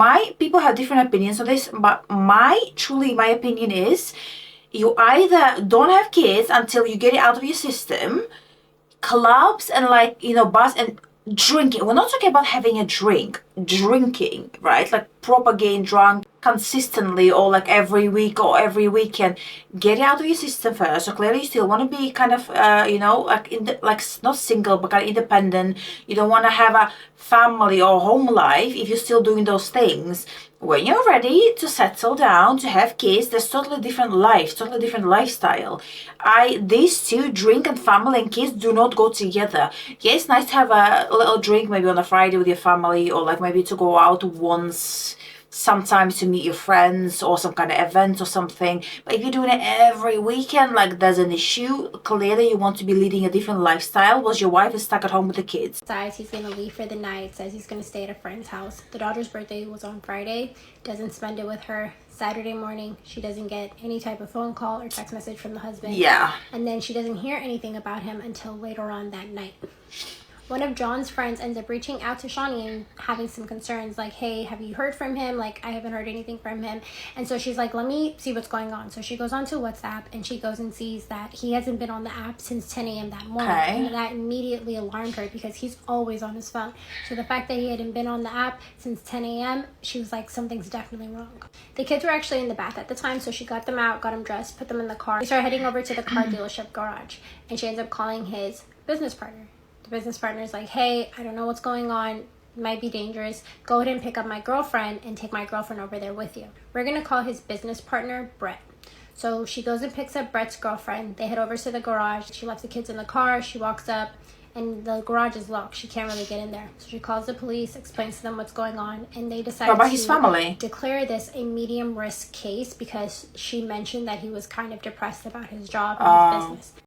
my people have different opinions on this, but my opinion is, you either don't have kids until you get it out of your system. Clubs and like, bars and drinking. We're not talking about having a drink, drinking, right? Like proper getting drunk consistently, or like every week or every weekend. Get it out of your system first. So clearly you still want to be kind of like not single but kind of independent. You don't want to have a family or home life if you're still doing those things. When you're ready to settle down, to have kids, there's totally different life, totally different lifestyle. These two, drink and family and kids, do not go together. Yeah, it's nice to have a little drink maybe on a Friday with your family, or like maybe to go out once, sometimes to meet your friends or some kind of event or something. But if you're doing it every weekend, like there's an issue. Clearly you want to be leading a different lifestyle, whilst your wife is stuck at home with the kids. Decides he's gonna leave for the night, says he's gonna stay at a friend's house. The daughter's birthday was on Friday, doesn't spend it with her. Saturday morning, she doesn't get any type of phone call or text message from the husband. Yeah. And then she doesn't hear anything about him until later on that night. One of John's friends ends up reaching out to Shawnee and having some concerns, like, hey, have you heard from him? Like, I haven't heard anything from him. And so she's like, let me see what's going on. So she goes onto WhatsApp and she goes and sees that he hasn't been on the app since 10 a.m. that morning. Okay. And that immediately alarmed her because he's always on his phone. So the fact that he hadn't been on the app since 10 a.m., she was like, something's definitely wrong. The kids were actually in the bath at the time, so she got them out, got them dressed, put them in the car. They started heading over to the car dealership garage, and she ends up calling his business partner. The business partner is like, hey, I don't know what's going on. It might be dangerous. Go ahead and pick up my girlfriend and take my girlfriend over there with you. We're going to call his business partner Brett. So she goes and picks up Brett's girlfriend. They head over to the garage. She left the kids in the car. She walks up and the garage is locked. She can't really get in there. So she calls the police, explains to them what's going on, and they decide about his family? Declare this a medium risk case because she mentioned that he was kind of depressed about his job and his business.